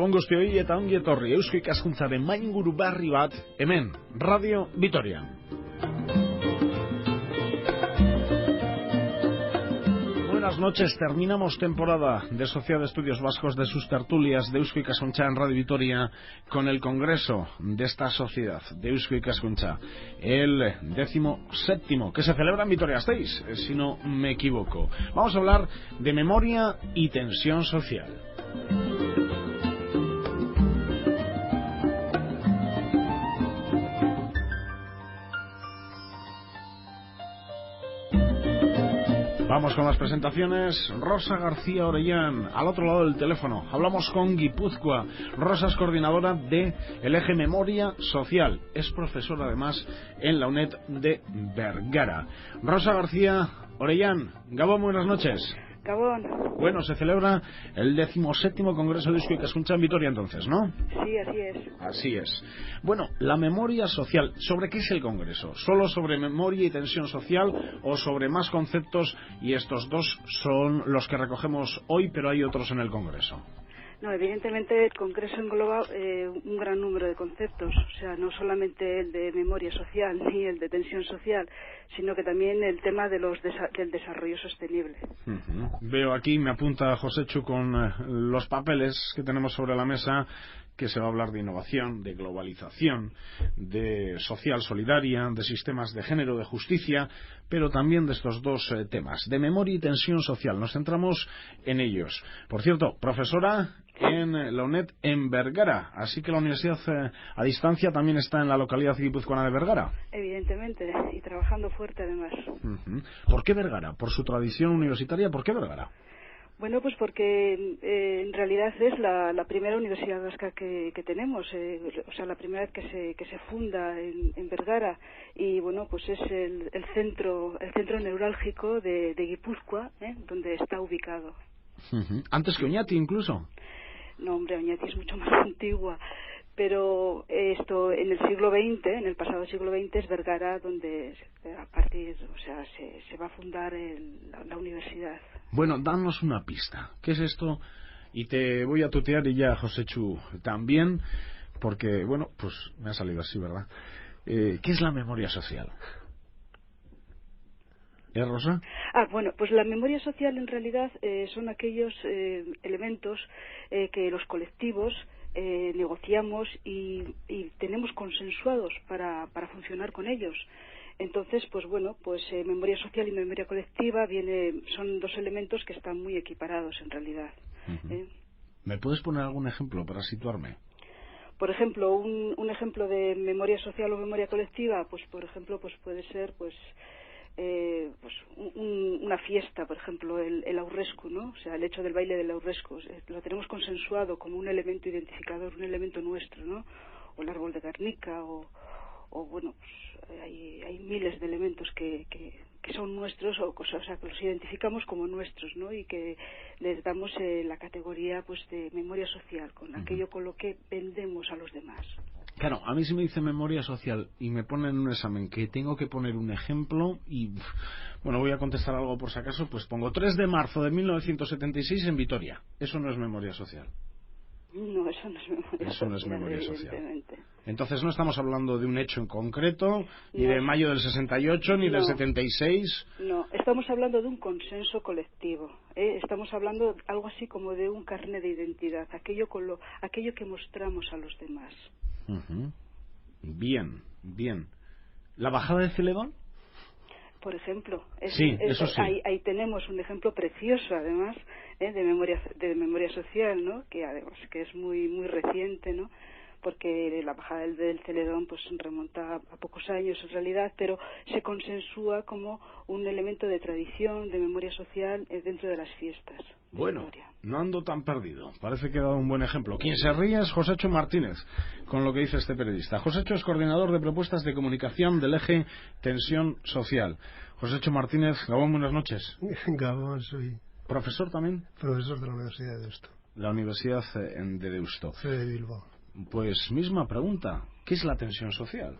Gabon guztioi eta ongi etorri Eusko Ikaskuntzaren mainguru berri bat hemen, Radio Vitoria. Buenas noches, terminamos temporada de Sociedad de Estudios Vascos de sus tertulias de Eusko Ikaskuntza en Radio Vitoria con el congreso de esta sociedad de Eusko Ikaskuntza, el 17º, que se celebra en Vitoria-Gasteiz, si no me equivoco. Vamos a hablar de memoria y tensión social. Vamos con las presentaciones. Rosa García Orellán, al otro lado del teléfono. Hablamos con Guipúzcoa. Rosa es coordinadora de el eje Memoria Social. Es profesora además en la UNED de Bergara. Rosa García Orellán, Gabón, buenas noches. Gabón. Bueno, se celebra el 17º Congreso de Eusko Ikaskuntza en Vitoria entonces, ¿no? Sí, así es. Así es. Bueno, la memoria social, ¿sobre qué es el Congreso? ¿Solo sobre memoria y tensión social o sobre más conceptos? Y estos dos son los que recogemos hoy, pero hay otros en el Congreso. No, evidentemente el Congreso engloba un gran número de conceptos, o sea, no solamente el de memoria social ni el de tensión social, sino que también el tema de del desarrollo sostenible. Veo aquí, me apunta Josechu con los papeles que tenemos sobre la mesa, que se va a hablar de innovación, de globalización, de social solidaria, de sistemas de género, de justicia, pero también de estos dos temas, de memoria y tensión social. Nos centramos en ellos. Por cierto, profesora en la UNED en Bergara, así que la universidad a distancia también está en la localidad guipuzcoana de Bergara. Evidentemente, y trabajando fuerte además. ¿Por qué Bergara? ¿Por su tradición universitaria? ¿Por qué Bergara? Bueno, pues porque en realidad es la primera universidad vasca que tenemos, o sea, la primera vez que se funda en Bergara, y bueno, pues es el centro neurálgico de Guipúzcoa, donde está ubicado. ¿Antes que Oñati incluso? No, hombre, Oñati es mucho más antigua, pero esto en el siglo XX, en el pasado siglo XX, es Bergara donde a partir, o sea, se va a fundar la universidad. Bueno, danos una pista. ¿Qué es esto? Y te voy a tutear y ya Josechu también, porque, bueno, pues me ha salido así, ¿verdad? ¿Qué es la memoria social? Rosa? Bueno, pues la memoria social en realidad son aquellos elementos que los colectivos negociamos y tenemos consensuados para funcionar con ellos. Entonces, pues bueno, pues memoria social y memoria colectiva son dos elementos que están muy equiparados en realidad. ¿Me puedes poner algún ejemplo para situarme? Por ejemplo, un ejemplo de memoria social o memoria colectiva, pues por ejemplo, pues puede ser una fiesta, por ejemplo, el aurresku, ¿no? O sea, el hecho del baile del aurresku, lo tenemos consensuado como un elemento identificador, un elemento nuestro, ¿no? O el árbol de Guernica, o bueno, pues hay miles de elementos que son nuestros, o sea, que los identificamos como nuestros, ¿no? Y que les damos la categoría, pues, de memoria social, con aquello con lo que vendemos a los demás. Claro, a mí si me dice memoria social y me ponen en un examen que tengo que poner un ejemplo y, bueno, voy a contestar algo por si acaso, pues pongo 3 de marzo de 1976 en Vitoria. Eso no es memoria social. No, eso no es memoria social. Eso no es memoria social. Evidentemente. Entonces no estamos hablando de un hecho en concreto, ni de mayo del 68, ni del 76. No, estamos hablando de un consenso colectivo. Estamos hablando algo así como de un carnet de identidad, aquello que mostramos a los demás. Bien. ¿La bajada de Celedón? Por ejemplo, eso sí. Ahí tenemos un ejemplo precioso, además, de memoria social, ¿no? Que además que es muy muy reciente, ¿no? Porque la bajada del Celedón pues remonta a pocos años en realidad, pero se consensúa como un elemento de tradición, de memoria social dentro de las fiestas. Bueno, no ando tan perdido. Parece que he dado un buen ejemplo. Quien se ríe es Josechu Martínez, con lo que dice este periodista. Josechu es coordinador de propuestas de comunicación del eje Tensión Social. Josechu Martínez, Gabón, buenas noches. Gabón, soy... ¿Profesor también? Profesor de la Universidad de Deusto. La Universidad de Deusto. Soy de Bilbao. Pues misma pregunta. ¿Qué es la tensión social?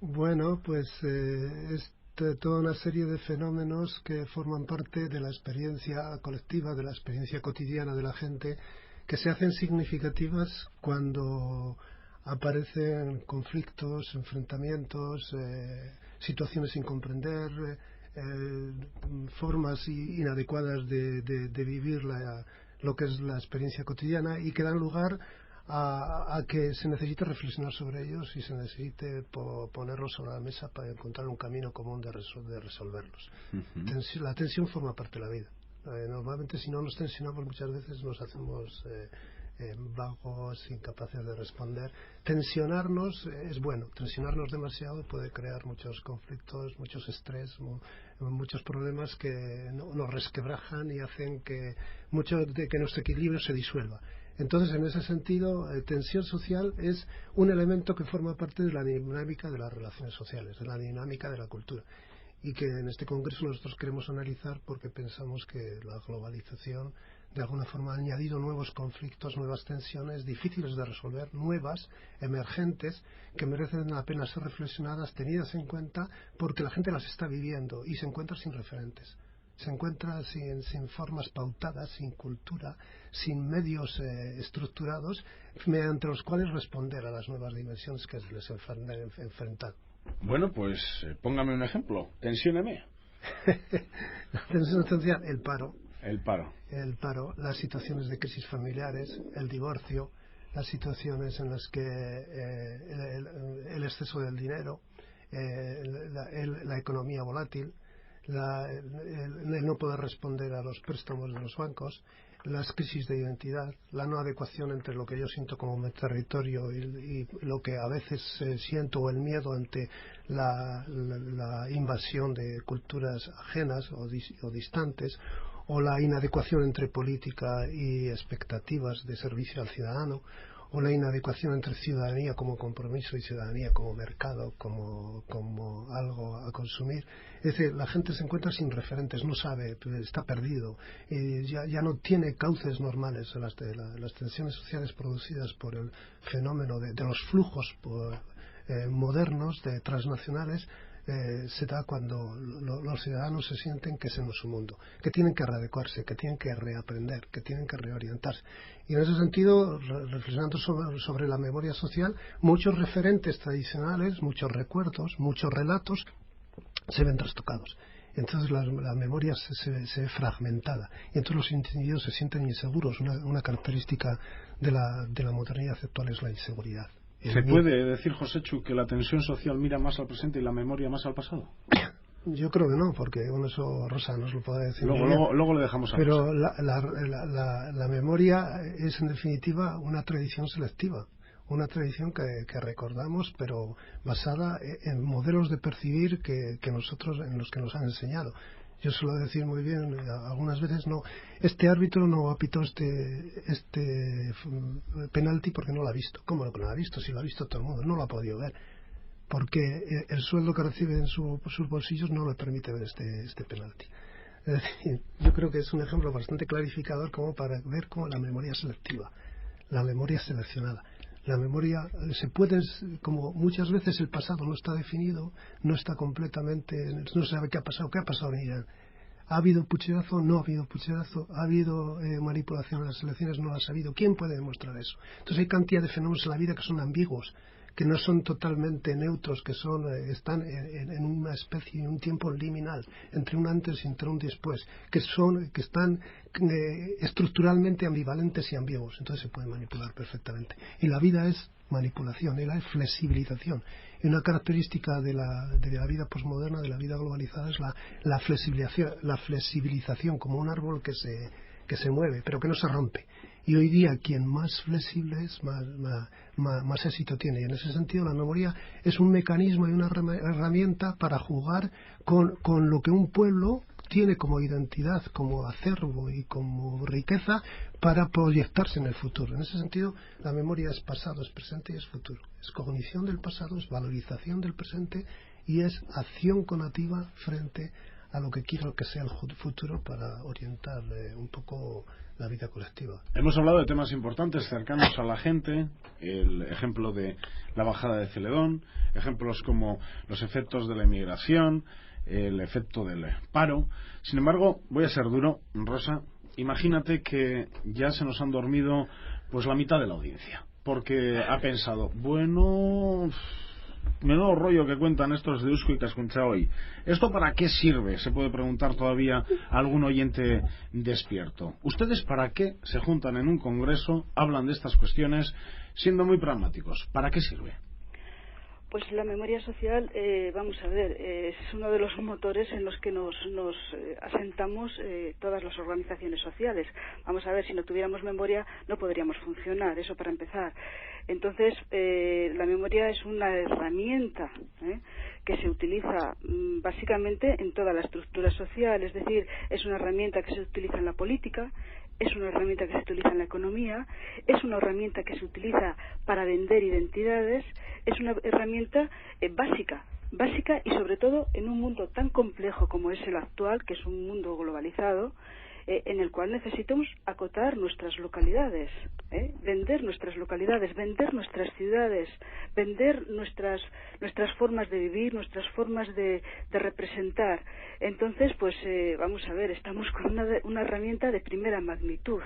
Bueno, pues es toda una serie de fenómenos que forman parte de la experiencia colectiva, de la experiencia cotidiana de la gente que se hacen significativas cuando aparecen conflictos, enfrentamientos, situaciones sin comprender, formas inadecuadas de vivir lo que es la experiencia cotidiana, y que dan lugar a que se necesite reflexionar sobre ellos y se necesite ponerlos sobre la mesa para encontrar un camino común de resolverlos. Uh-huh. La tensión forma parte de la vida. Normalmente, si no nos tensionamos, muchas veces nos hacemos vagos, incapaces de responder. Tensionarnos es bueno. Tensionarnos demasiado puede crear muchos conflictos, muchos estrés, muchos problemas que nos resquebrajan y hacen que mucho de que nuestro equilibrio se disuelva. Entonces, en ese sentido, tensión social es un elemento que forma parte de la dinámica de las relaciones sociales, de la dinámica de la cultura, y que en este congreso nosotros queremos analizar porque pensamos que la globalización de alguna forma ha añadido nuevos conflictos, nuevas tensiones difíciles de resolver, nuevas, emergentes, que merecen la pena ser reflexionadas, tenidas en cuenta, porque la gente las está viviendo y se encuentra sin referentes. Se encuentra sin formas pautadas, sin cultura, sin medios estructurados mediante los cuales responder a las nuevas dimensiones que se les enfrentan. Bueno, pues póngame un ejemplo, tensióneme. La tensión social, el paro. El paro, las situaciones de crisis familiares, el divorcio, las situaciones en las que el exceso del dinero, la economía volátil, el no poder responder a los préstamos de los bancos, las crisis de identidad, la no adecuación entre lo que yo siento como mi territorio y lo que a veces siento, o el miedo ante la invasión de culturas ajenas o distantes, o la inadecuación entre política y expectativas de servicio al ciudadano, o la inadecuación entre ciudadanía como compromiso y ciudadanía como mercado, como algo a consumir. Es decir, la gente se encuentra sin referentes, no sabe, está perdido, y ya no tiene cauces normales. Las tensiones sociales producidas por el fenómeno de los flujos modernos, transnacionales, se da cuando los ciudadanos se sienten que ese no es su mundo, que tienen que readecuarse, que tienen que reaprender, que tienen que reorientarse. Y en ese sentido, reflexionando sobre la memoria social, muchos referentes tradicionales, muchos recuerdos, muchos relatos se ven trastocados. Entonces la memoria se ve fragmentada, y entonces los individuos se sienten inseguros. Una característica de la modernidad actual es la inseguridad. ¿Se puede decir, Joséchu, que la tensión social mira más al presente y la memoria más al pasado? Yo creo que no, porque bueno, eso Rosa nos lo podrá decir. Luego le dejamos a Rosa. Pero la memoria es, en definitiva, una tradición selectiva. Una tradición que recordamos, pero basada en modelos de percibir en los que nos han enseñado. Yo suelo decir muy bien, algunas veces, no, este árbitro no ha pitado este penalti porque no lo ha visto. ¿Cómo no lo ha visto? Si lo ha visto todo el mundo, no lo ha podido ver, porque el sueldo que recibe en sus bolsillos no le permite ver este penalti. Es decir, yo creo que es un ejemplo bastante clarificador como para ver cómo la memoria es selectiva, la memoria es seleccionada. La memoria como muchas veces el pasado no está definido, no está completamente, no se sabe qué ha pasado en Irán. ¿Ha habido pucherazo? No ha habido pucherazo. ¿Ha habido manipulación en las elecciones? No lo ha sabido. ¿Quién puede demostrar eso? Entonces hay cantidad de fenómenos en la vida que son ambiguos, que no son totalmente neutros, que están en una especie de un tiempo liminal, entre un antes y entre un después, que están estructuralmente ambivalentes y ambiguos. Entonces se pueden manipular perfectamente. Y la vida es manipulación, y la flexibilización. Y una característica de la vida posmoderna, de la vida globalizada, es la flexibilización como un árbol que se mueve, pero que no se rompe. Y hoy día quien más flexible es, más éxito tiene. Y en ese sentido la memoria es un mecanismo y una herramienta para jugar con lo que un pueblo tiene como identidad, como acervo y como riqueza, para proyectarse en el futuro. En ese sentido, la memoria es pasado, es presente y es futuro. Es cognición del pasado, es valorización del presente y es acción conativa frente a lo que quiero que sea el futuro para orientar un poco la vida colectiva. Hemos hablado de temas importantes cercanos a la gente, el ejemplo de la bajada de Celedón, ejemplos como los efectos de la inmigración, el efecto del paro. Sin embargo, voy a ser duro, Rosa, imagínate que ya se nos han dormido pues la mitad de la audiencia, porque ha pensado, bueno, menudo rollo que cuentan estos de Eusko y Ikaskuntza hoy. ¿Esto para qué sirve? Se puede preguntar todavía algún oyente despierto. ¿Ustedes para qué se juntan en un congreso, hablan de estas cuestiones, siendo muy pragmáticos? ¿Para qué sirve? Pues la memoria social, vamos a ver, es uno de los motores en los que nos asentamos todas las organizaciones sociales. Vamos a ver, si no tuviéramos memoria no podríamos funcionar, eso para empezar. Entonces, la memoria es una herramienta que se utiliza básicamente en toda la estructura social, es decir, es una herramienta que se utiliza en la política, es una herramienta que se utiliza en la economía, es una herramienta que se utiliza para vender identidades, es una herramienta básica y sobre todo en un mundo tan complejo como es el actual, que es un mundo globalizado, en el cual necesitamos acotar nuestras localidades, vender nuestras localidades, vender nuestras ciudades, vender nuestras formas de vivir, nuestras formas de representar. Entonces, pues vamos a ver, estamos con una herramienta de primera magnitud.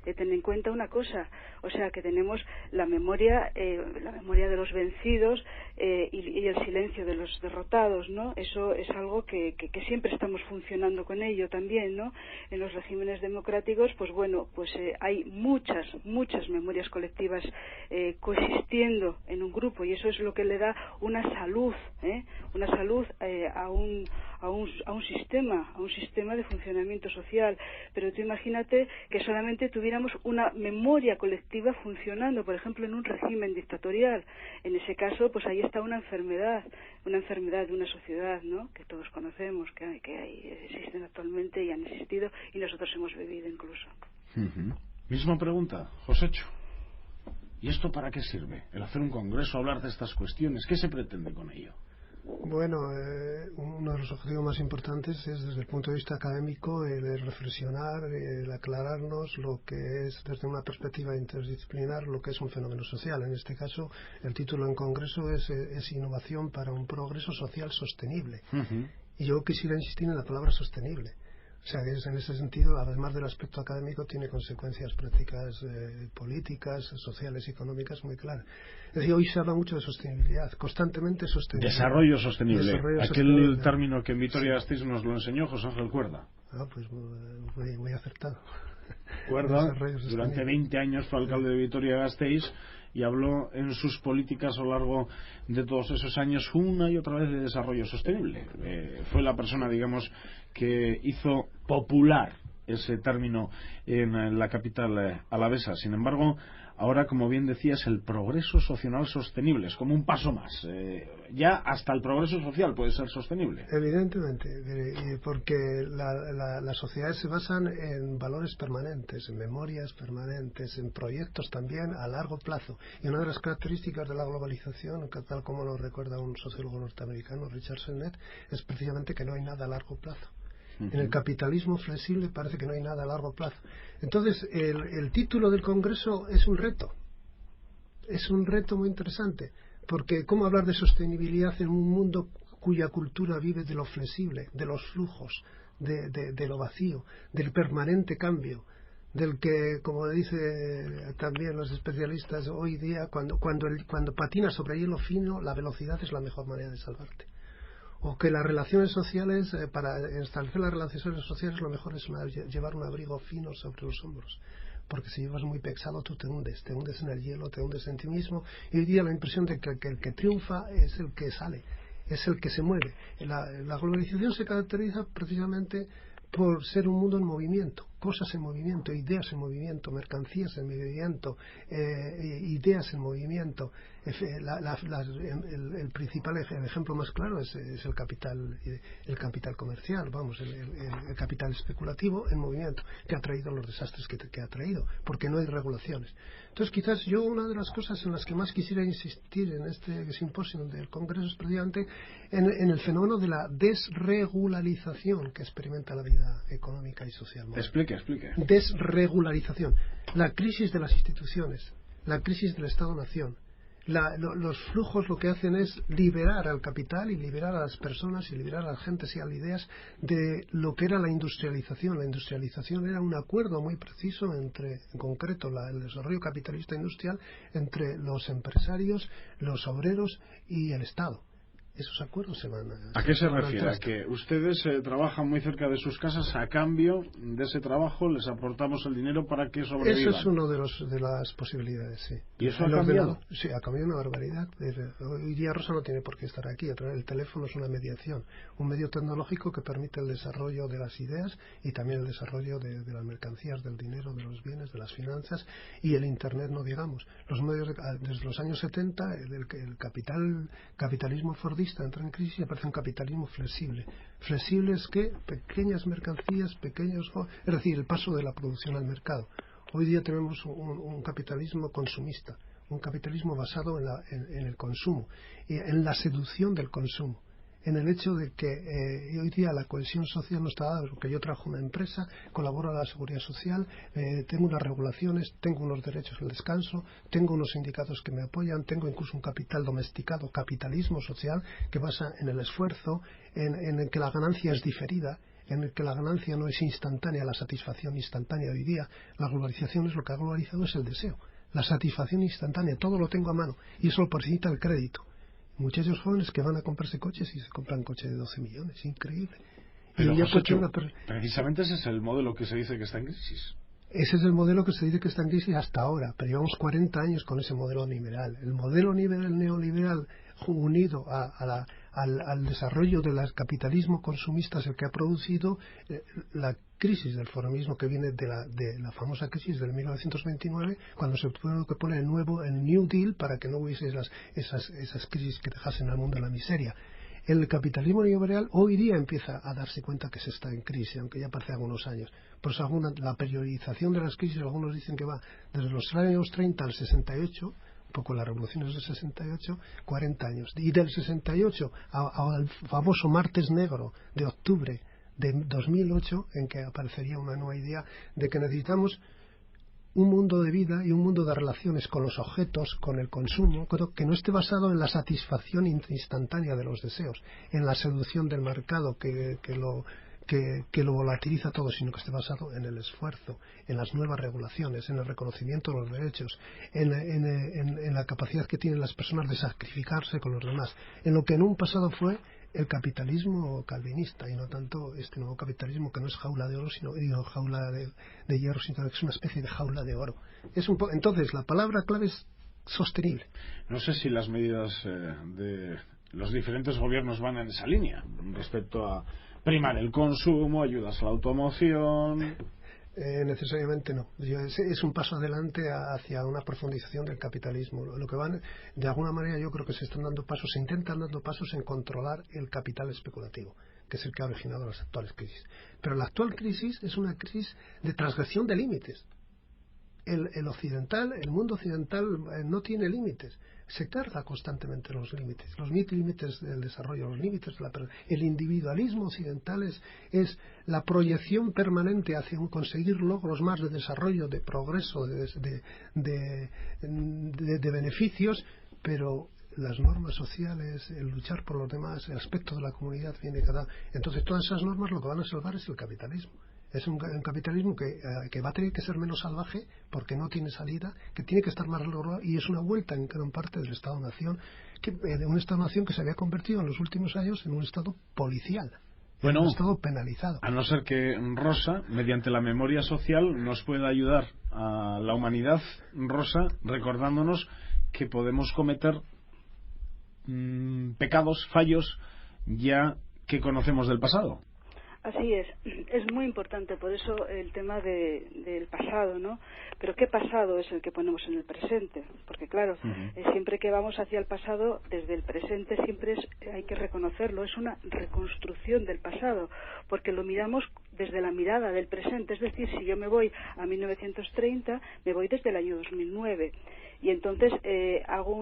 Ten en cuenta una cosa, o sea, que tenemos la memoria de los vencidos y el silencio de los derrotados, ¿no? Eso es algo que siempre estamos funcionando con ello también, ¿no? En los regímenes democráticos, pues bueno, pues hay muchas memorias colectivas coexistiendo en un grupo, y eso es lo que le da una salud a un sistema de funcionamiento social. Pero tú imagínate que solamente tuviéramos una memoria colectiva funcionando, por ejemplo, en un régimen dictatorial. En ese caso, pues ahí está una enfermedad de una sociedad, ¿no? Que todos conocemos, que existen actualmente y han existido, y nosotros hemos vivido incluso. Misma pregunta, Josécho. ¿Y esto para qué sirve? El hacer un congreso, hablar de estas cuestiones, ¿qué se pretende con ello? Bueno, uno de los objetivos más importantes es, desde el punto de vista académico, el reflexionar, el aclararnos lo que es, desde una perspectiva interdisciplinar, lo que es un fenómeno social. En este caso, el título en congreso es Innovación para un progreso social sostenible. Y yo quisiera insistir en la palabra sostenible. O sea, que en ese sentido, además del aspecto académico, tiene consecuencias prácticas, políticas, sociales y económicas muy claras. Es decir, hoy se habla mucho de sostenibilidad, constantemente sostenible. Desarrollo sostenible. Aquel sostenible. Término que en Vitoria-Gasteiz nos lo enseñó José Ángel Cuerda. Pues muy acertado. Cuerda, durante 20 años fue alcalde de Vitoria-Gasteiz y habló en sus políticas a lo largo de todos esos años una y otra vez de desarrollo sostenible. Fue la persona, digamos, que hizo popular ese término en la capital alavesa. Sin embargo, ahora, como bien decías, el progreso social sostenible es como un paso más. Ya hasta el progreso social puede ser sostenible. Evidentemente, porque las sociedades se basan en valores permanentes, en memorias permanentes, en proyectos también a largo plazo. Y una de las características de la globalización, tal como lo recuerda un sociólogo norteamericano, Richard Sennett, es precisamente que no hay nada a largo plazo. En el capitalismo flexible parece que no hay nada a largo plazo. Entonces, el título del Congreso es un reto. Es un reto muy interesante, porque ¿cómo hablar de sostenibilidad en un mundo cuya cultura vive de lo flexible, de los flujos, de lo vacío, del permanente cambio, del que, como dicen también los especialistas hoy día, cuando patinas sobre hielo fino, la velocidad es la mejor manera de salvarte? O que las relaciones sociales, para establecer las relaciones sociales, lo mejor es llevar un abrigo fino sobre los hombros. Porque si llevas muy pesado, tú te hundes en el hielo, te hundes en ti mismo. Y hoy día la impresión de que el que triunfa es el que sale, es el que se mueve. La globalización se caracteriza precisamente por ser un mundo en movimiento, cosas en movimiento, ideas en movimiento, mercancías en movimiento, ideas en movimiento. El principal ejemplo más claro es el capital comercial, el capital especulativo en movimiento, que ha traído los desastres que ha traído, porque no hay regulaciones. Entonces, quizás yo, una de las cosas en las que más quisiera insistir en este simposio del Congreso es precisamente en el fenómeno de la desregularización que experimenta la vida económica y social. Explique. Desregularización. La crisis de las instituciones, la crisis del Estado-Nación, Los flujos lo que hacen es liberar al capital y liberar a las personas y liberar a las gentes y a las ideas de lo que era la industrialización. La industrialización era un acuerdo muy preciso entre, en concreto, el desarrollo capitalista industrial entre los empresarios, los obreros y el Estado. Esos acuerdos se van ¿A qué se refiere? ¿A que ustedes trabajan muy cerca de sus casas, a cambio de ese trabajo les aportamos el dinero para que sobrevivan? Eso es una de las posibilidades, sí. ¿Y eso ha cambiado? Sí, ha cambiado una barbaridad. Hoy día Rosa no tiene por qué estar aquí. El teléfono es una mediación, un medio tecnológico que permite el desarrollo de las ideas y también el desarrollo de las mercancías, del dinero, de los bienes, de las finanzas, y el Internet, no digamos. Los medios desde los años 70, el capitalismo fordista entra en crisis y aparece un capitalismo flexible. Flexible es que pequeñas mercancías, es decir, el paso de la producción al mercado. Hoy día tenemos un capitalismo consumista, un capitalismo basado en el consumo, y en la seducción del consumo, en el hecho de que hoy día la cohesión social no está dada, porque yo trabajo en una empresa, colaboro a la seguridad social, tengo unas regulaciones, tengo unos derechos al descanso, tengo unos sindicatos que me apoyan, tengo incluso un capital domesticado, capitalismo social, que basa en el esfuerzo, en el que la ganancia es diferida, en el que la ganancia no es instantánea, la satisfacción instantánea. Hoy día la globalización es lo que ha globalizado, es el deseo, la satisfacción instantánea, todo lo tengo a mano, y eso lo posibilita el crédito. Muchachos jóvenes que van a comprarse coches y se compran coches de 12 millones, increíble. Pero precisamente ese es el modelo que se dice que está en crisis. Ese es el modelo que se dice que está en crisis hasta ahora, pero llevamos 40 años con ese modelo liberal. El modelo neoliberal unido al desarrollo del capitalismo consumista es el que ha producido la crisis del formismo, que viene de la famosa crisis del 1929, cuando se tuvo que poner el New Deal para que no hubiese esas crisis que dejasen al mundo en la miseria. El capitalismo neoliberal hoy día empieza a darse cuenta que se está en crisis, aunque ya hace algunos años. Por eso la periodización de las crisis, algunos dicen que va desde los años 30 al 68, un poco las revoluciones del 68, 40 años. Y del 68 al famoso martes negro de octubre de 2008, en que aparecería una nueva idea de que necesitamos un mundo de vida y un mundo de relaciones con los objetos, con el consumo, que no esté basado en la satisfacción instantánea de los deseos, en la seducción del mercado que lo volatiliza todo, sino que esté basado en el esfuerzo, en las nuevas regulaciones, en el reconocimiento de los derechos, en la capacidad que tienen las personas de sacrificarse con los demás, en lo que en un pasado fue el capitalismo calvinista, y no tanto este nuevo capitalismo que no es jaula de oro, sino jaula de hierro, sino que es una especie de jaula de oro. Entonces, la palabra clave es sostenible. No sé si las medidas de los diferentes gobiernos van en esa línea, respecto a primar el consumo, ayudas a la automoción. Necesariamente no. Es un paso adelante hacia una profundización del capitalismo. Lo que van, de alguna manera, yo creo que se intentan dando pasos en controlar el capital especulativo, que es el que ha originado las actuales crisis. Pero la actual crisis es una crisis de transgresión de límites. El mundo occidental no tiene límites. Se carga constantemente los límites del desarrollo, los límites de el individualismo occidental es la proyección permanente hacia conseguir logros más de desarrollo, de progreso, de beneficios, pero las normas sociales, el luchar por los demás, el aspecto de la comunidad viene entonces todas esas normas lo que van a salvar es el capitalismo. Es un capitalismo que va a tener que ser menos salvaje porque no tiene salida, que tiene que estar más logrado, y es una vuelta en gran parte del Estado-Nación, de un Estado-Nación que se había convertido en los últimos años en un Estado policial, en un Estado penalizado. A no ser que Rosa, mediante la memoria social, nos pueda ayudar a la humanidad, Rosa, recordándonos que podemos cometer pecados, fallos, ya que conocemos del pasado. Así es muy importante, por eso el tema del pasado, ¿no? Pero ¿qué pasado es el que ponemos en el presente? Porque claro, siempre que vamos hacia el pasado, desde el presente siempre hay que reconocerlo, es una reconstrucción del pasado, porque lo miramos desde la mirada del presente, es decir, si yo me voy a 1930, me voy desde el año 2009, y entonces hago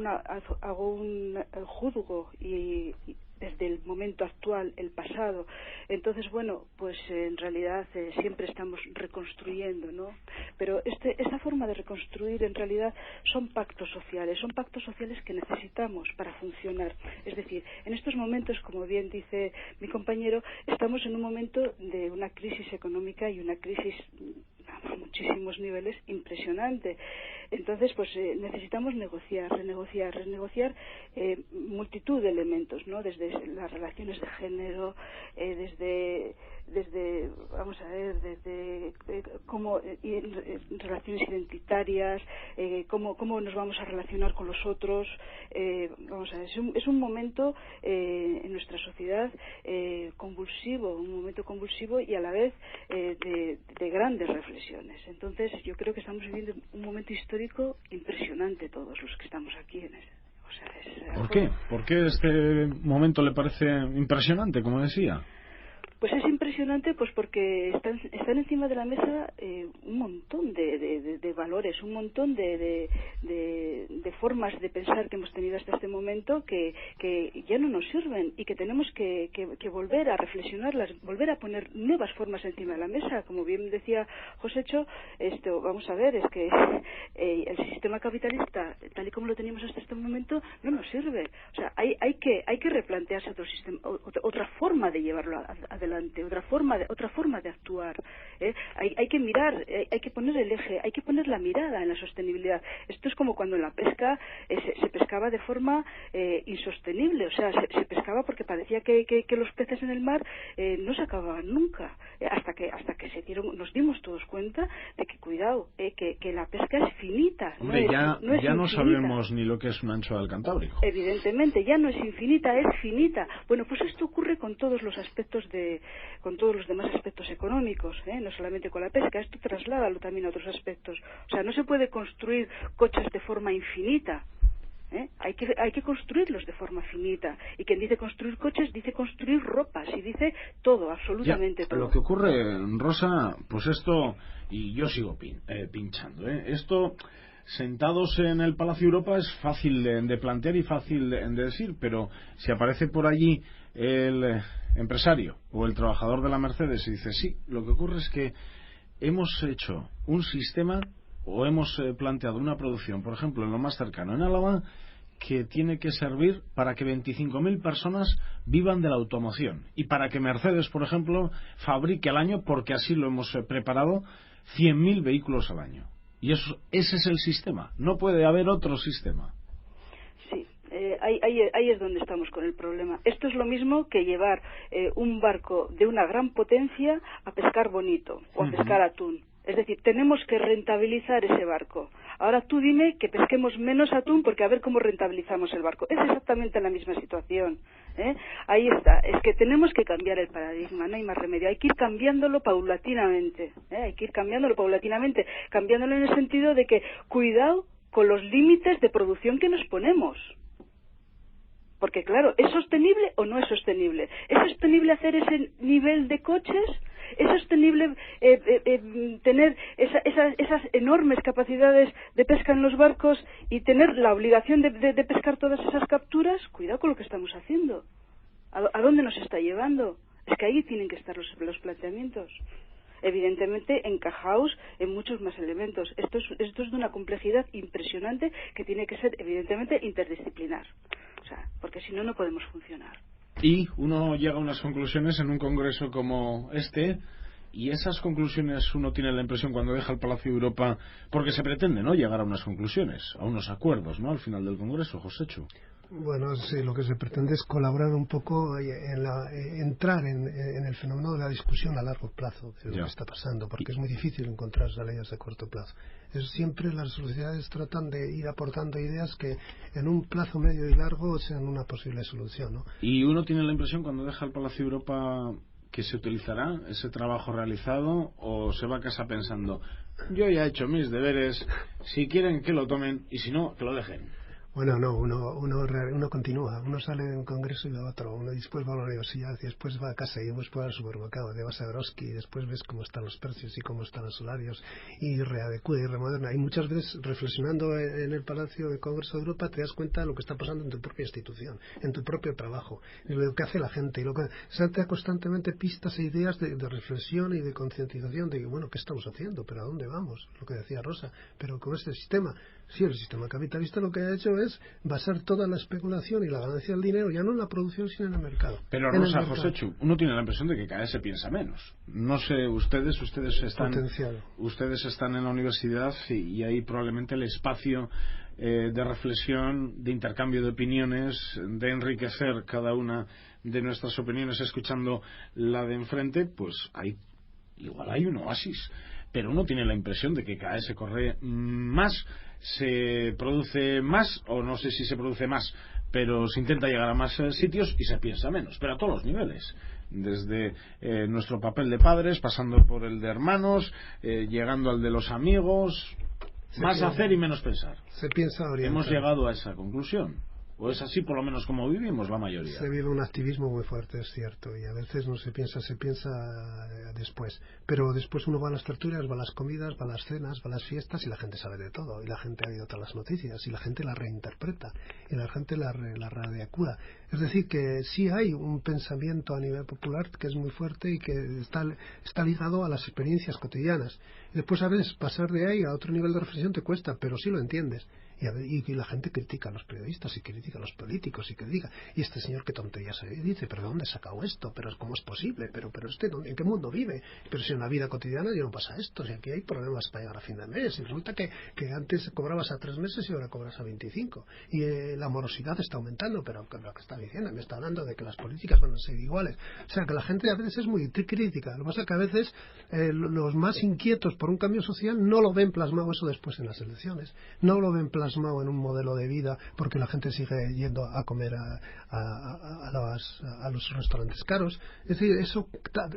un juzgo y desde del momento actual, el pasado. Entonces, bueno, pues en realidad siempre estamos reconstruyendo, ¿no? Pero esta forma de reconstruir en realidad son pactos sociales que necesitamos para funcionar. Es decir, en estos momentos, como bien dice mi compañero, estamos en un momento de una crisis económica y una crisis a muchísimos niveles impresionante. Entonces, pues necesitamos renegociar multitud de elementos, ¿no? Desde las relaciones de género, desde cómo relaciones identitarias, cómo nos vamos a relacionar con los otros. Es un momento en nuestra sociedad convulsivo, un momento convulsivo y a la vez de grandes reflexiones. Entonces, yo creo que estamos viviendo un momento histórico impresionante todos los que estamos aquí en ese. ¿Por qué? ¿Por qué este momento le parece impresionante, como decía? Pues es impresionante, pues porque están encima de la mesa un montón de valores, un montón de formas de pensar que hemos tenido hasta este momento que ya no nos sirven y que tenemos que volver a reflexionarlas, volver a poner nuevas formas encima de la mesa. Como bien decía Josécho, vamos a ver, es que el sistema capitalista, tal y como lo teníamos hasta este momento, no nos sirve. O sea, hay que replantearse otro sistema, otra forma de llevarlo adelante. Otra forma de actuar. Hay que mirar, hay que poner el eje, hay que poner la mirada en la sostenibilidad. Esto es como cuando en la pesca se pescaba de forma insostenible, o sea, se pescaba porque parecía que los peces en el mar no se acababan nunca, hasta que nos dimos todos cuenta de que cuidado, que la pesca es finita. Hombre, ya no sabemos ni lo que es una anchoa del Cantábrico. Evidentemente, ya no es infinita, es finita. Bueno, pues esto ocurre con todos los demás aspectos económicos, no solamente con la pesca. Esto trasládalo también a otros aspectos. O sea, no se puede construir coches de forma infinita. Hay que construirlos de forma finita. Y quien dice construir coches, dice construir ropas y dice todo, absolutamente todo. Lo que ocurre, Rosa, pues esto, y yo sigo pinchando, esto, sentados en el Palacio Europa, es fácil de plantear y fácil de decir, pero si aparece por allí el empresario o el trabajador de la Mercedes y dice, sí, lo que ocurre es que hemos hecho un sistema o hemos planteado una producción, por ejemplo, en lo más cercano, en Álava, que tiene que servir para que 25.000 personas vivan de la automoción y para que Mercedes, por ejemplo, fabrique al año, porque así lo hemos preparado, 100.000 vehículos al año. Y ese es el sistema. No puede haber otro sistema. Sí. Ahí es donde estamos con el problema. Esto es lo mismo que llevar un barco de una gran potencia a pescar bonito o a pescar atún. Es decir, tenemos que rentabilizar ese barco. Ahora tú dime que pesquemos menos atún porque a ver cómo rentabilizamos el barco. Es exactamente la misma situación. Ahí está. Es que tenemos que cambiar el paradigma, no hay más remedio. Hay que ir cambiándolo paulatinamente. Cambiándolo en el sentido de que cuidado con los límites de producción que nos ponemos. Porque claro, ¿es sostenible o no es sostenible? ¿Es sostenible hacer ese nivel de coches? ¿Es sostenible tener esas enormes capacidades de pesca en los barcos y tener la obligación de pescar todas esas capturas? Cuidado con lo que estamos haciendo. ¿A dónde nos está llevando? Es que ahí tienen que estar los planteamientos. Evidentemente encajaos en muchos más elementos. Esto es de una complejidad impresionante que tiene que ser evidentemente interdisciplinar. O sea, porque si no, no podemos funcionar. Y uno llega a unas conclusiones en un congreso como este, y esas conclusiones uno tiene la impresión cuando deja el Palacio de Europa, porque se pretende, ¿no?, llegar a unas conclusiones, a unos acuerdos, ¿no?, al final del congreso, Josécho. Bueno, sí, lo que se pretende es colaborar un poco, entrar en el fenómeno de la discusión a largo plazo de lo que está pasando, porque es muy difícil encontrar salidas a corto plazo. Siempre las sociedades tratan de ir aportando ideas que en un plazo medio y largo sean una posible solución, ¿no? Y uno tiene la impresión cuando deja el Palacio de Europa que se utilizará ese trabajo realizado, o se va a casa pensando, yo ya he hecho mis deberes, si quieren que lo tomen y si no, que lo dejen. Bueno, no, uno continúa, uno sale de un congreso y va a otro, uno después va a la universidad y después va a casa y después va al supermercado, te vas a Eroski y después ves cómo están los precios y cómo están los salarios y readecua y remoderna. Y muchas veces reflexionando en el Palacio de Congreso de Europa te das cuenta de lo que está pasando en tu propia institución, en tu propio trabajo, en lo que hace la gente y lo que se da constantemente pistas e ideas de reflexión y de concientización de que, bueno, ¿qué estamos haciendo? ¿Pero a dónde vamos? Lo que decía Rosa, pero con este sistema. Sí, el sistema capitalista lo que ha hecho es basar toda la especulación y la ganancia del dinero ya no en la producción sino en el mercado. Pero Rosa, Joséchu, uno tiene la impresión de que cada vez se piensa menos. No sé, ustedes están en la universidad y ahí probablemente el espacio de reflexión, de intercambio de opiniones, de enriquecer cada una de nuestras opiniones escuchando la de enfrente, pues igual hay un oasis. Pero uno tiene la impresión de que cada vez se corre más, se produce más, o no sé si se produce más, pero se intenta llegar a más sitios y se piensa menos, pero a todos los niveles, desde nuestro papel de padres, pasando por el de hermanos, llegando al de los amigos, más hacer y menos pensar. Se piensa oriental. Hemos llegado a esa conclusión. O es así por lo menos como vivimos la mayoría. Se vive un activismo muy fuerte, es cierto, y a veces no se piensa después. Pero después uno va a las tertulias, va a las comidas, va a las cenas, va a las fiestas y la gente sabe de todo. Y la gente ha oído todas las noticias y la gente las reinterpreta y la gente las readecua. Es decir, que sí hay un pensamiento a nivel popular que es muy fuerte y que está ligado a las experiencias cotidianas. Y después a veces pasar de ahí a otro nivel de reflexión te cuesta, pero sí lo entiendes. Y la gente critica a los periodistas y critica a los políticos y critica, y este señor qué tontería se dice, pero ¿de dónde ha sacado esto? Pero ¿cómo es posible? Pero ¿en qué mundo vive? Pero si en la vida cotidiana ya no pasa esto, si aquí hay problemas para llegar a fin de mes, y resulta que antes cobrabas a 3 meses y ahora cobras a 25, y la morosidad está aumentando, pero lo que está diciendo, me está hablando de que las políticas van a ser iguales. O sea, que la gente a veces es muy crítica. Lo que pasa es que a veces los más inquietos por un cambio social no lo ven plasmado eso después en las elecciones, no lo ven plasmado en un modelo de vida porque la gente sigue yendo a comer a los restaurantes caros. Es decir,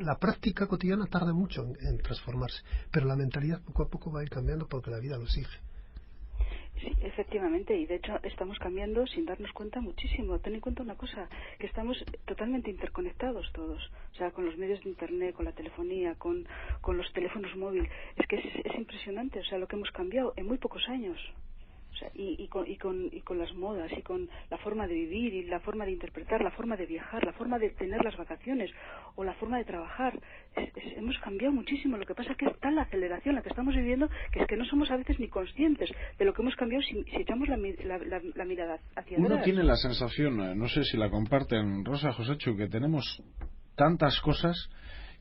la práctica cotidiana tarda mucho en transformarse, pero la mentalidad poco a poco va a ir cambiando porque la vida lo exige. Sí, efectivamente, y de hecho estamos cambiando sin darnos cuenta muchísimo. Ten en cuenta una cosa, que estamos totalmente interconectados todos, o sea, con los medios de internet, con la telefonía, con los teléfonos móviles. Es que es impresionante, o sea, lo que hemos cambiado en muy pocos años. O sea, y con las modas y con la forma de vivir y la forma de interpretar, la forma de viajar, la forma de tener las vacaciones o la forma de trabajar. Hemos cambiado muchísimo. Lo que pasa es que es tal la aceleración la que estamos viviendo que es que no somos a veces ni conscientes de lo que hemos cambiado si echamos la mirada hacia atrás. Uno tiene la sensación, no sé si la comparten Rosa, Joséchu, que tenemos tantas cosas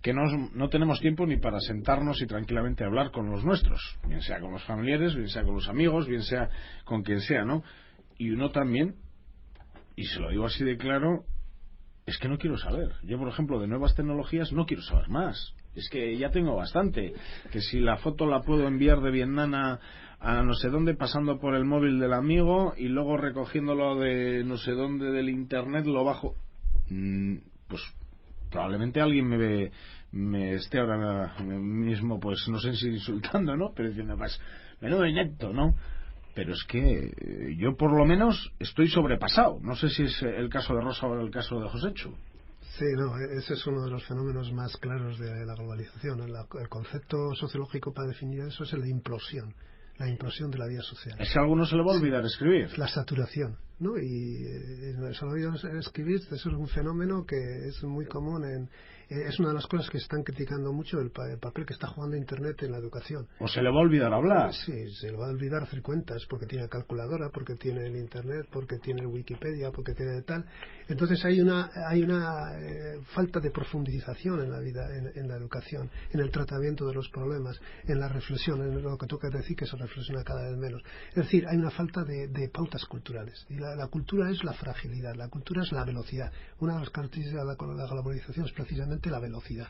que no tenemos tiempo ni para sentarnos y tranquilamente hablar con los nuestros, bien sea con los familiares, bien sea con los amigos, bien sea con quien sea, ¿no? Y uno también, y se lo digo así de claro, es que no quiero saber. Yo, por ejemplo, de nuevas tecnologías no quiero saber más. Es que ya tengo bastante. Que si la foto la puedo enviar de Vietnam a no sé dónde, pasando por el móvil del amigo y luego recogiéndolo de no sé dónde del internet, lo bajo. Pues probablemente alguien me esté ahora mismo, pues no sé si insultando, ¿no? Pero diciendo, pues, menudo inepto, ¿no? Pero es que yo por lo menos estoy sobrepasado. No sé si es el caso de Rosa o el caso de Joséchu. Sí, no, ese es uno de los fenómenos más claros de la globalización. El concepto sociológico para definir eso es el de implosión. La implosión de la vida social. Es que a alguno se le va a olvidar escribir. La saturación, ¿no? Y se le ha olvidado escribir, eso es un fenómeno que es muy común es una de las cosas que están criticando mucho el papel que está jugando Internet en la educación. O se le va a olvidar hablar. Sí, se le va a olvidar hacer cuentas porque tiene calculadora, porque tiene el Internet, porque tiene el Wikipedia, porque tiene tal. Entonces hay una falta de profundización en la vida, en la educación, en el tratamiento de los problemas, en la reflexión, en lo que tú quieres decir que se reflexiona cada vez menos. Es decir, hay una falta de pautas culturales. Y la cultura es la fragilidad, la cultura es la velocidad. Una de las características de la globalización es precisamente la velocidad,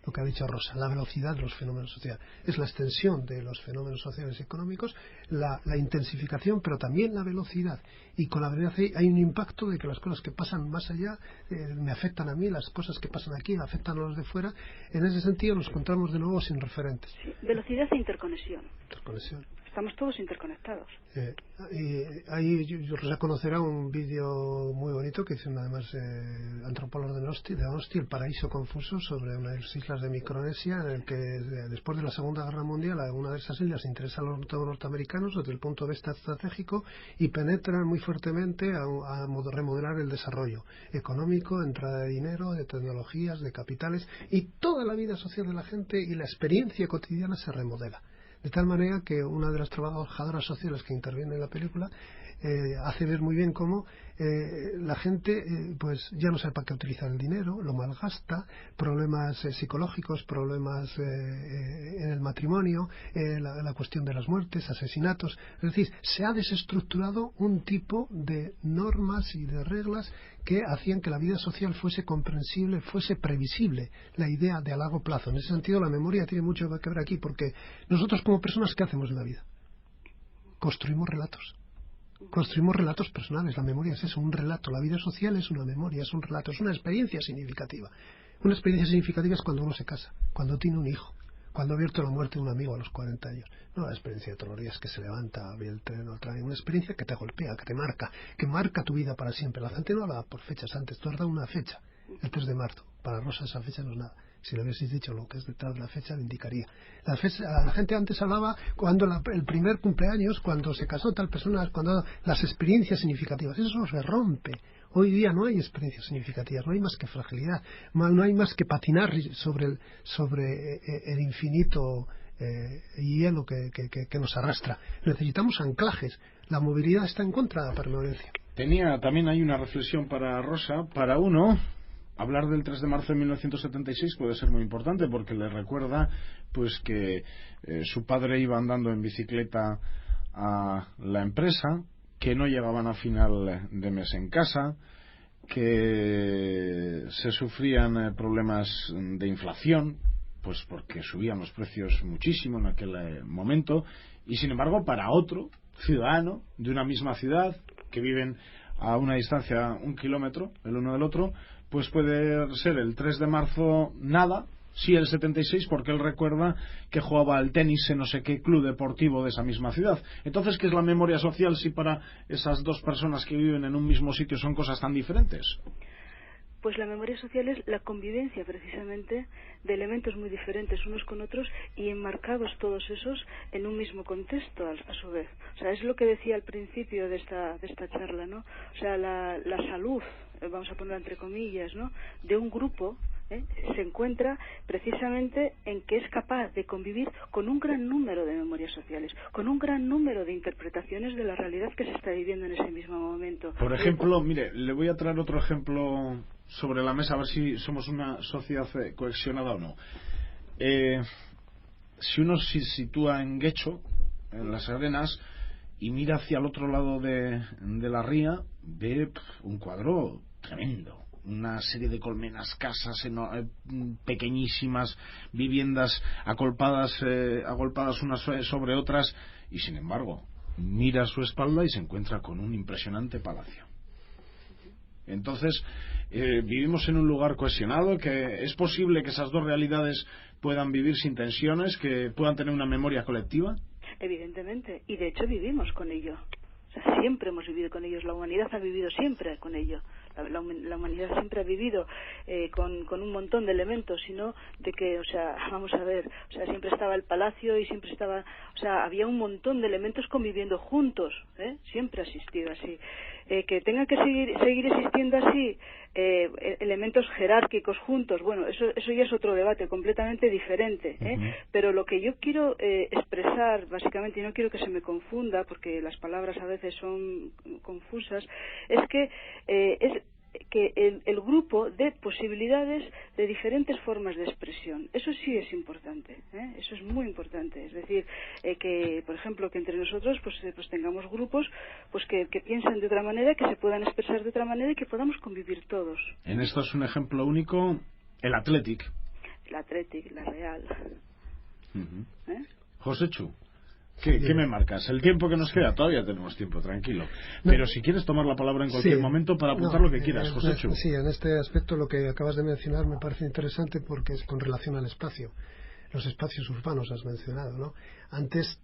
lo que ha dicho Rosa, la velocidad de los fenómenos sociales. Es la extensión de los fenómenos sociales y económicos, la intensificación, pero también la velocidad. Y con la velocidad hay un impacto de que las cosas que pasan más allá me afectan a mí, las cosas que pasan aquí me afectan a los de fuera. En ese sentido nos encontramos de nuevo sin referentes. Sí, velocidad e interconexión. Interconexión. Estamos todos interconectados. Y ahí yo reconocerá un vídeo muy bonito que hizo además antropólogo de Donosti, El paraíso confuso, sobre unas islas de Micronesia, en el que después de la Segunda Guerra Mundial una de esas islas interesa a los norteamericanos desde el punto de vista estratégico y penetran muy fuertemente a remodelar el desarrollo económico, entrada de dinero, de tecnologías, de capitales, y toda la vida social de la gente y la experiencia cotidiana se remodela. De tal manera que una de las trabajadoras sociales que interviene en la película hace ver muy bien cómo la gente pues ya no sabe para qué utilizar el dinero, lo malgasta, problemas psicológicos, problemas en el matrimonio, la cuestión de las muertes, asesinatos. Es decir, se ha desestructurado un tipo de normas y de reglas que hacían que la vida social fuese comprensible, fuese previsible, la idea de a largo plazo. En ese sentido, la memoria tiene mucho que ver aquí, porque nosotros como personas, ¿qué hacemos en la vida? Construimos relatos. Construimos relatos personales. La memoria es eso, un relato. La vida social es una memoria, es un relato, es una experiencia significativa. Una experiencia significativa es cuando uno se casa, cuando tiene un hijo, cuando ha abierto la muerte de un amigo a los 40 años. No la experiencia de todos los días que se levanta, abre el tren, otra vez. Una experiencia que te golpea, que marca tu vida para siempre. La gente no habla por fechas antes. Tú has dado una fecha, el 3 de marzo. Para Rosa esa fecha no es nada. Si le hubieses dicho lo que es detrás de la fecha, le indicaría. La gente antes hablaba cuando el primer cumpleaños, cuando se casó tal persona, cuando las experiencias significativas. Eso se rompe. Hoy día no hay experiencias significativas, no hay más que fragilidad, no hay más que patinar sobre el infinito hielo que nos arrastra. Necesitamos anclajes. La movilidad está en contra de la permanencia. También hay una reflexión para Rosa. Para uno, hablar del 3 de marzo de 1976 puede ser muy importante, porque le recuerda pues que su padre iba andando en bicicleta a la empresa, que no llegaban a final de mes en casa, que se sufrían problemas de inflación, pues porque subían los precios muchísimo en aquel momento, y sin embargo para otro ciudadano de una misma ciudad, que viven a una distancia 1 kilómetro el uno del otro, pues puede ser el 3 de marzo nada, sí el 76, porque él recuerda que jugaba al tenis en no sé qué club deportivo de esa misma ciudad. Entonces, ¿qué es la memoria social si para esas dos personas que viven en un mismo sitio son cosas tan diferentes? Pues la memoria social es la convivencia precisamente de elementos muy diferentes unos con otros y enmarcados todos esos en un mismo contexto a su vez. O sea, es lo que decía al principio de esta charla, ¿no? O sea, la salud, vamos a ponerla entre comillas, ¿no?, de un grupo se encuentra precisamente en que es capaz de convivir con un gran número de memorias sociales, con un gran número de interpretaciones de la realidad que se está viviendo en ese mismo momento. Por ejemplo, mire, le voy a traer otro ejemplo sobre la mesa, a ver si somos una sociedad cohesionada o no. Si uno se sitúa en Guecho, en Las Arenas, y mira hacia el otro lado de la ría, ve un cuadro tremendo. Una serie de colmenas, casas pequeñísimas, viviendas agolpadas unas sobre otras, y sin embargo mira a su espalda y se encuentra con un impresionante palacio. Entonces vivimos en un lugar cohesionado, que es posible que esas dos realidades puedan vivir sin tensiones, que puedan tener una memoria colectiva. Evidentemente, y de hecho vivimos con ello. O sea, siempre hemos vivido con ellos. La humanidad ha vivido siempre con ello. La humanidad siempre ha vivido con un montón de elementos, sino de que, o sea, vamos a ver, o sea, siempre estaba el palacio y siempre estaba, o sea, había un montón de elementos conviviendo juntos, siempre ha existido así. Que tenga que seguir existiendo así, elementos jerárquicos juntos, bueno, eso ya es otro debate completamente diferente, pero lo que yo quiero expresar básicamente, y no quiero que se me confunda porque las palabras a veces son confusas, es que el grupo de posibilidades de diferentes formas de expresión. Eso sí es importante, eso es muy importante. Es decir, que, por ejemplo, que entre nosotros pues tengamos grupos pues que piensen de otra manera, que se puedan expresar de otra manera y que podamos convivir todos. En esto es un ejemplo único, el Athletic. El Athletic, la Real. José Chu, ¿qué me marcas? El tiempo que nos queda, todavía tenemos tiempo, tranquilo. Pero si quieres tomar la palabra en cualquier momento para apuntar lo que quieras, José Chu. Sí, en este aspecto lo que acabas de mencionar me parece interesante porque es con relación al espacio. los espacios urbanos has mencionado, ¿no? Antes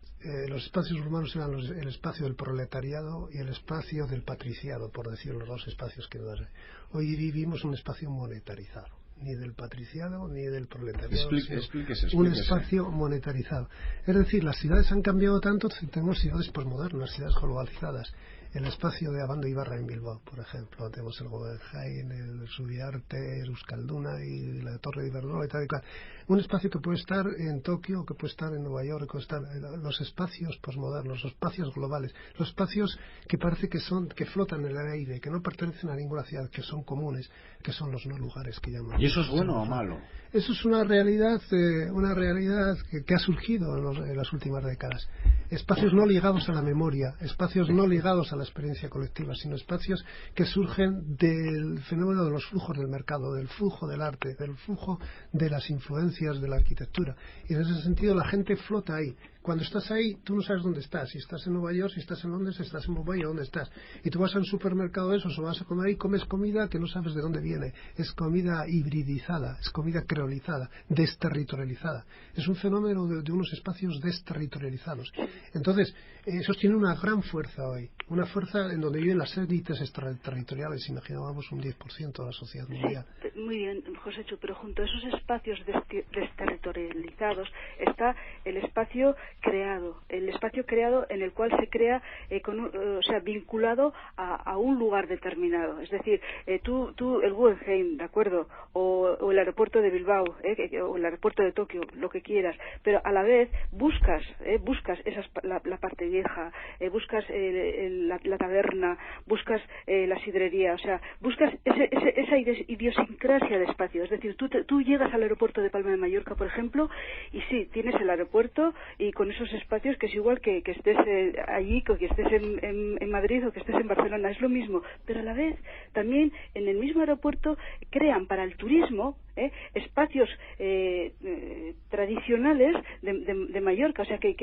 los espacios urbanos eran el espacio del proletariado y el espacio del patriciado, por decir los dos espacios que hay. Hoy vivimos un espacio monetarizado, ni del patriciado ni del proletariado, explíquese. Un espacio monetarizado. Es decir, las ciudades han cambiado tanto, tenemos ciudades posmodernas, ciudades globalizadas. El espacio de Abando Ibarra en Bilbao, por ejemplo, tenemos el Guggenheim, el Subiarte, el Euskalduna y la Torre de Iberdrola y tal y cual. Un espacio que puede estar en Tokio, que puede estar en Nueva York, que puede estar los espacios posmodernos, los espacios globales, los espacios que parece que flotan en el aire, que no pertenecen a ninguna ciudad, que son comunes, que son los no lugares que llaman. ¿Y eso es bueno o malo? Eso es una realidad que ha surgido en las últimas décadas. Espacios no ligados a la memoria, espacios no ligados a la experiencia colectiva, sino espacios que surgen del fenómeno de los flujos del mercado, del flujo del arte, del flujo de las influencias de la arquitectura. Y en ese sentido la gente flota ahí. Cuando estás ahí, tú no sabes dónde estás. Si estás en Nueva York, si estás en Londres, si estás en Mumbai, ¿dónde estás? Y tú vas a un supermercado de esos o vas a comer ahí, comes comida que no sabes de dónde viene. Es comida hibridizada, es comida creolizada, desterritorializada. Es un fenómeno de unos espacios desterritorializados. Entonces, esos tienen una gran fuerza hoy. Una fuerza en donde viven las élites extraterritoriales. Imaginábamos un 10% de la sociedad mundial. Sí, muy bien, Joséchu, pero junto a esos espacios desterritorializados está el espacio creado en el cual se crea vinculado a un lugar determinado. Es decir, tú el Guggenheim, ¿de acuerdo? O el aeropuerto de Bilbao, o el aeropuerto de Tokio, lo que quieras, pero a la vez buscas la parte vieja, buscas la taberna, buscas la sidrería, o sea, buscas esa idiosincrasia de espacio. Es decir, tú llegas al aeropuerto de Palma de Mallorca, por ejemplo, y sí, tienes el aeropuerto y con esos espacios que es igual que estés allí, que estés en Madrid o que estés en Barcelona, es lo mismo, pero a la vez también en el mismo aeropuerto crean para el turismo espacios tradicionales de Mallorca, o sea que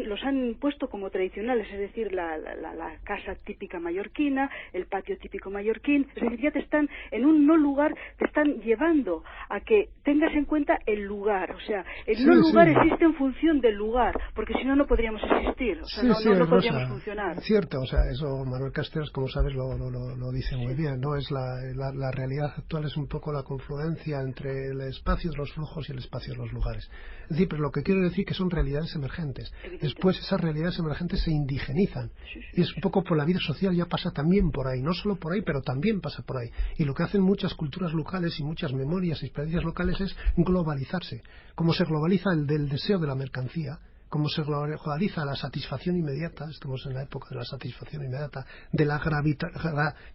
los han puesto como tradicionales, es decir, la casa típica mallorquina, el patio típico mallorquín, es decir, ya te están en un no lugar, te están llevando a que tengas en cuenta el lugar, o sea, el no lugar existe en función del lugar, porque si no, no podríamos existir, o sea, no podríamos funcionar. Cierto, o sea, eso Manuel Castells, como sabes, lo dice muy bien, ¿no? Es la realidad actual es un poco la confluencia entre el espacio de los flujos y el espacio de los lugares. Es decir, pero lo que quiero decir que son realidades emergentes. Después esas realidades emergentes se indigenizan. Y es un poco por la vida social, ya pasa también por ahí, no solo por ahí, pero también pasa por ahí. Y lo que hacen muchas culturas locales y muchas memorias y experiencias locales es globalizarse. Como se globaliza el del deseo de la mercancía, como se globaliza la satisfacción inmediata, estamos en la época de la satisfacción inmediata, de la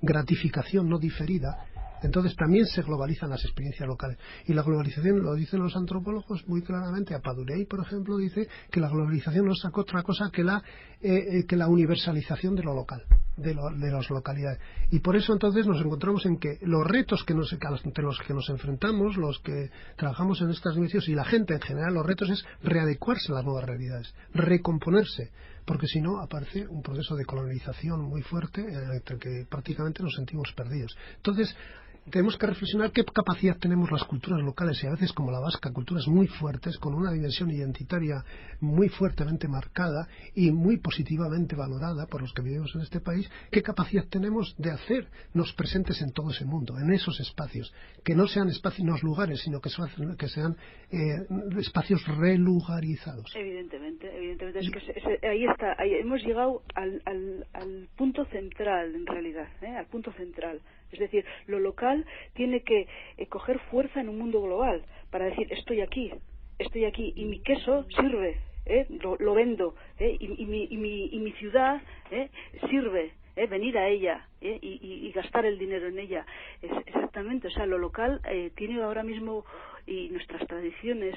gratificación no diferida. Entonces también se globalizan las experiencias locales. Y la globalización, lo dicen los antropólogos muy claramente. Apadurey, por ejemplo, dice que la globalización no es otra cosa que la universalización de lo local, de las localidades. Y por eso entonces nos encontramos en que los retos entre los que nos enfrentamos, los que trabajamos en estas dimensiones y la gente en general, los retos es readecuarse a las nuevas realidades, recomponerse, porque si no aparece un proceso de colonización muy fuerte en el que prácticamente nos sentimos perdidos. Entonces tenemos que reflexionar qué capacidad tenemos las culturas locales, y a veces como la vasca, culturas muy fuertes, con una dimensión identitaria muy fuertemente marcada y muy positivamente valorada por los que vivimos en este país, qué capacidad tenemos de hacernos presentes en todo ese mundo, en esos espacios, que no sean espacios, no lugares, sino que sean espacios relugarizados. Evidentemente, es que ahí está, hemos llegado al punto central, en realidad, al punto central. Es decir, lo local tiene que coger fuerza en un mundo global para decir, estoy aquí y mi queso sirve, lo vendo, y mi ciudad sirve, venir a ella y gastar el dinero en ella. Exactamente, o sea, lo local tiene ahora mismo, y nuestras tradiciones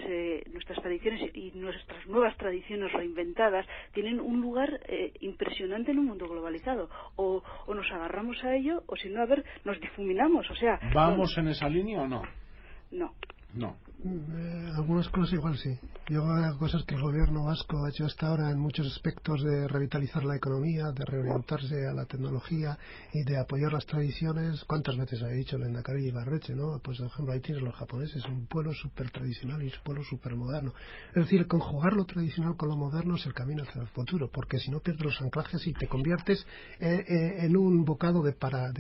y nuestras nuevas tradiciones reinventadas tienen un lugar impresionante en un mundo globalizado. O nos agarramos a ello, o si no, nos difuminamos, o sea... ¿Vamos en esa línea o no? No. No. Algunas cosas igual sí. Yo cosas que el gobierno vasco ha hecho hasta ahora en muchos aspectos de revitalizar la economía, de reorientarse a la tecnología y de apoyar las tradiciones. ¿Cuántas veces ha dicho el Lehendakari Ibarretxe, no? Pues por ejemplo ahí tienes los japoneses, un pueblo súper tradicional y un pueblo súper moderno. Es decir, conjugar lo tradicional con lo moderno es el camino hacia el futuro, porque si no pierdes los anclajes y te conviertes en un bocado para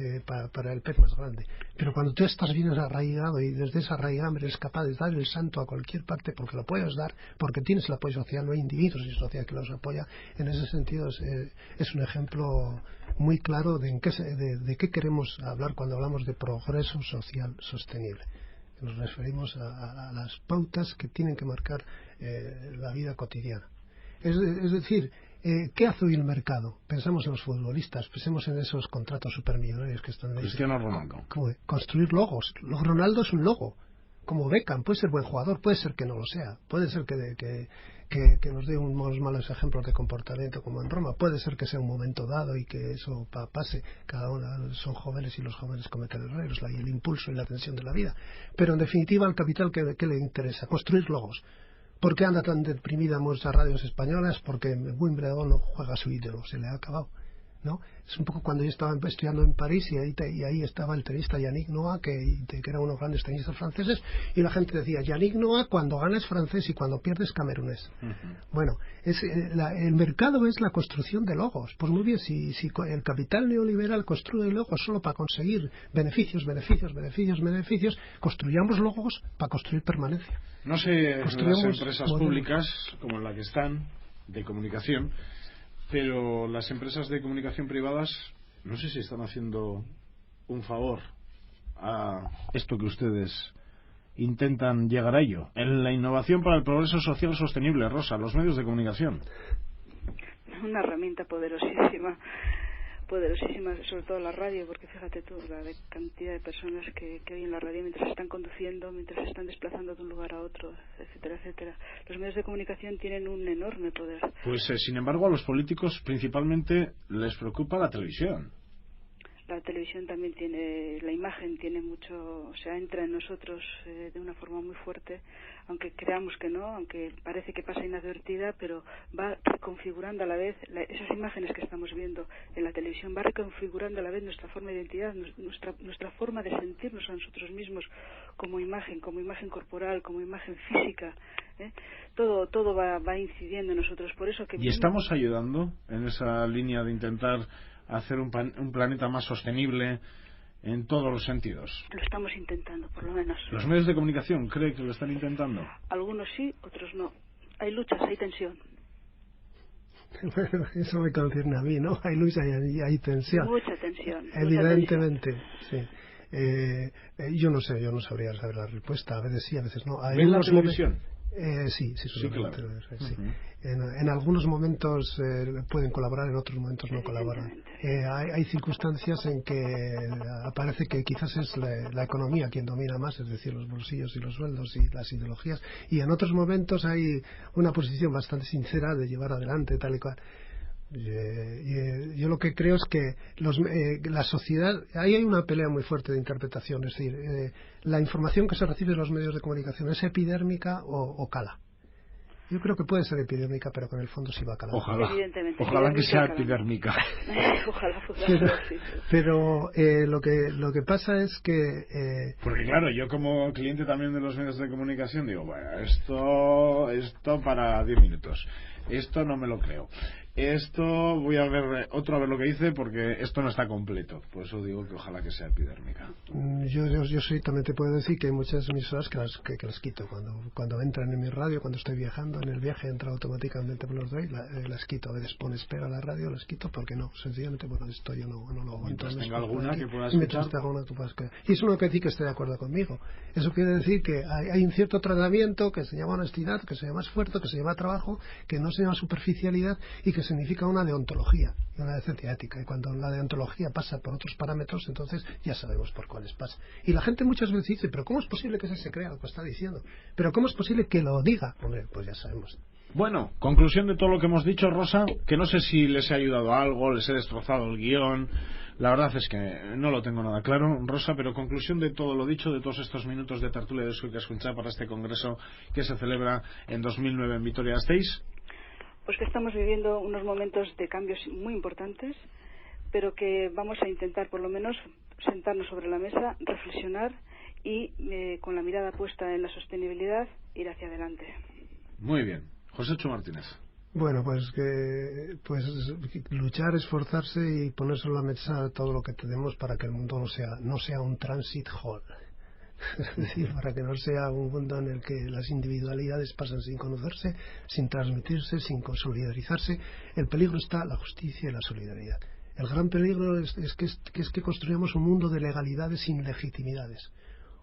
el pez más grande. Pero cuando tú estás bien arraigado y desde esa arraigambre eres capaz de dar el santo a cualquier parte porque lo puedes dar, porque tienes el apoyo social, no hay individuos y sociedad que los apoya, en ese sentido es un ejemplo muy claro de qué queremos hablar cuando hablamos de progreso social sostenible. Nos referimos a las pautas que tienen que marcar la vida cotidiana. Es decir, ¿qué hace hoy el mercado? Pensamos en los futbolistas, pensemos en esos contratos supermillonarios que están... Cristiano Ronaldo. Construir logos. Ronaldo es un logo. Como Beckham, puede ser buen jugador, puede ser que no lo sea, puede ser que nos dé unos malos ejemplos de comportamiento como en Roma, puede ser que sea un momento dado y que eso pase, cada uno son jóvenes y los jóvenes cometen errores, y el impulso y la tensión de la vida, pero en definitiva al capital ¿qué le interesa? Construir logos. ¿Por qué anda tan deprimida muchas radios españolas? Porque Wimbledon no juega su ídolo, se le ha acabado, ¿no? Es un poco cuando yo estaba estudiando en París y ahí estaba el tenista Yannick Noah, que era uno de los grandes tenistas franceses, y la gente decía, Yannick Noah cuando gana es francés y cuando pierde es camerunés. Bueno, el mercado es la construcción de logos. Pues muy bien, si el capital neoliberal construye logos solo para conseguir beneficios, construyamos logos para construir permanencia. No sé, las empresas públicas como la que están, de comunicación, pero las empresas de comunicación privadas no sé si están haciendo un favor a esto que ustedes intentan llegar a ello, en la innovación para el progreso social sostenible. Rosa, los medios de comunicación. Una herramienta poderosísima, sobre todo la radio, porque fíjate tú, la de cantidad de personas que oyen la radio mientras están conduciendo, mientras se están desplazando de un lugar a otro, etcétera, etcétera. Los medios de comunicación tienen un enorme poder. Pues sin embargo a los políticos principalmente les preocupa la televisión. La televisión también tiene, la imagen tiene mucho, o sea, entra en nosotros de una forma muy fuerte, aunque creamos que no, aunque parece que pasa inadvertida, pero va reconfigurando a la vez esas imágenes que estamos viendo en la televisión, va reconfigurando a la vez nuestra forma de identidad, nuestra forma de sentirnos a nosotros mismos como imagen corporal, como imagen física, todo va incidiendo en nosotros, por eso que... ¿Y estamos ayudando en esa línea de intentar hacer un planeta más sostenible en todos los sentidos? Lo estamos intentando, por lo menos. ¿Los medios de comunicación cree que lo están intentando? Algunos sí, otros no. Hay luchas, hay tensión. Bueno, eso me concierne a mí, ¿no? Hay lucha y hay tensión. Mucha tensión. Evidentemente, sí. Yo no sé, yo no sabría saber la respuesta. A veces sí, a veces no. ¿Ven la televisión? Sí, claro. Sí. Uh-huh. En algunos momentos pueden colaborar, en otros momentos no colaboran. Hay circunstancias en que aparece que quizás es la economía quien domina más, es decir, los bolsillos y los sueldos y las ideologías, y en otros momentos hay una posición bastante sincera de llevar adelante tal y cual. Yo lo que creo es que la sociedad, ahí hay una pelea muy fuerte de interpretación, es decir, la información que se recibe de los medios de comunicación es epidérmica o cala. Yo creo que puede ser epidérmica, pero con el fondo sí va a calar. Ojalá que sea epidérmica. Ojalá fuera así. Pero lo que pasa es que... Porque claro, yo como cliente también de los medios de comunicación digo, bueno, esto para 10 minutos. Esto no me lo creo. Esto voy a ver lo que dice porque esto no está completo. Por eso digo que ojalá que sea epidérmica. Yo sí también te puedo decir que hay muchas emisoras que las quito cuando entran en mi radio, cuando estoy viajando, en el viaje entra automáticamente por los doy, las quito. A veces pone espera la radio, las quito porque no, sencillamente esto yo no lo aguanto. Mientras tenga alguna que puedas escuchar. Y eso no quiere decir que esté de acuerdo conmigo. Eso quiere decir que hay un cierto tratamiento que se llama honestidad, que se llama esfuerzo, que se llama trabajo, que no se llama superficialidad y que significa una deontología y una decencia ética. Y cuando la deontología pasa por otros parámetros, entonces ya sabemos por cuáles pasa. Y la gente muchas veces dice, pero ¿cómo es posible que se crea lo que está diciendo? ¿Pero cómo es posible que lo diga? Hombre, pues ya sabemos. Bueno, conclusión de todo lo que hemos dicho, Rosa, que no sé si les he ayudado a algo, les he destrozado el guión, La verdad es que no lo tengo nada claro, Rosa, pero conclusión de todo lo dicho, de todos estos minutos de tertulia de Eusko Ikaskuntza para este congreso que se celebra en 2009 en Vitoria-Gasteiz. Pues que estamos viviendo unos momentos de cambios muy importantes, pero que vamos a intentar por lo menos sentarnos sobre la mesa, reflexionar y con la mirada puesta en la sostenibilidad ir hacia adelante. Muy bien. Joséchu Martínez. Bueno, pues luchar, esforzarse y poner sobre la mesa todo lo que tenemos para que el mundo no sea un transit hall. Es decir, para que no sea un mundo en el que las individualidades pasan sin conocerse, sin transmitirse, sin consolidarizarse. El peligro está la justicia y la solidaridad. El gran peligro es que construyamos un mundo de legalidades sin legitimidades.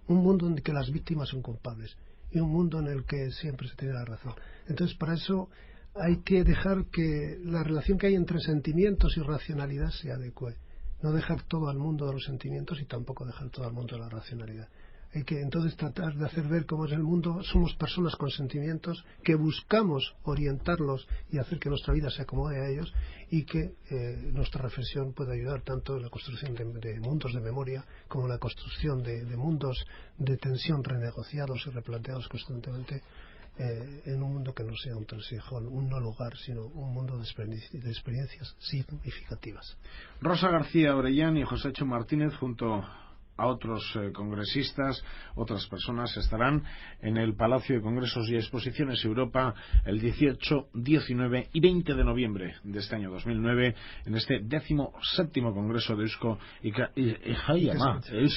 Un mundo en el que las víctimas son culpables y un mundo en el que siempre se tiene la razón. Entonces, para eso hay que dejar que la relación que hay entre sentimientos y racionalidad se adecue. No dejar todo al mundo de los sentimientos y tampoco dejar todo al mundo de la racionalidad. Hay que entonces tratar de hacer ver cómo es el mundo. Somos personas con sentimientos que buscamos orientarlos y hacer que nuestra vida se acomode a ellos, y que nuestra reflexión puede ayudar tanto en la construcción de mundos de memoria como en la construcción de mundos de tensión renegociados y replanteados constantemente, en un mundo que no sea un transijón, un no lugar, sino un mundo de experiencias significativas. Rosa García Orellán y Joséchu Martínez, junto a otros congresistas, otras personas, estarán en el Palacio de Congresos y Exposiciones Europa el 18, 19 y 20 de noviembre de este año 2009 en este 17º Congreso de Eusko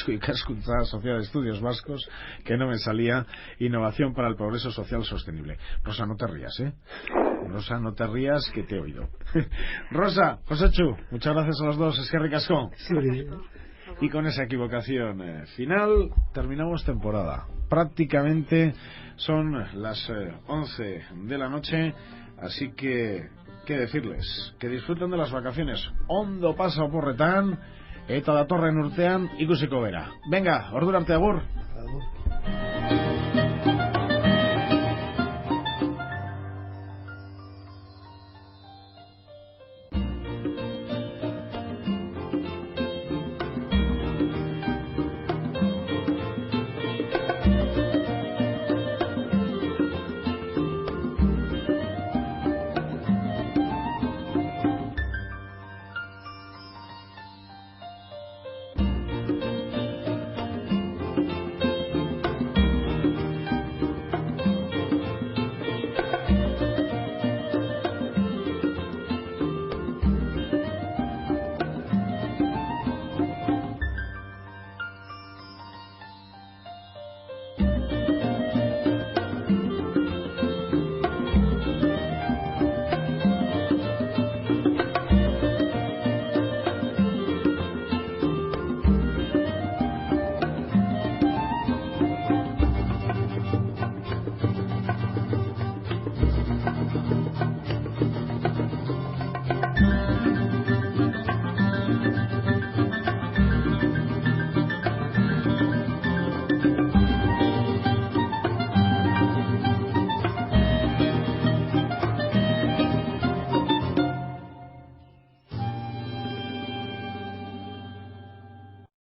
Ikaskuntza, Sociedad de Estudios Vascos, que no me salía, Innovación para el Progreso Social Sostenible. Rosa, no te rías, Rosa, no te rías, que te he oído. Rosa, Joséchu, muchas gracias a los dos. Eskerrik asko. Sí. Y con esa equivocación final terminamos temporada. Prácticamente son las 11 de la noche, así que, ¿qué decirles? Que disfruten de las vacaciones. Ondo pasa oporretan, eta datorren urtean ikusiko gera. Venga, ordura arte, agur. Agur.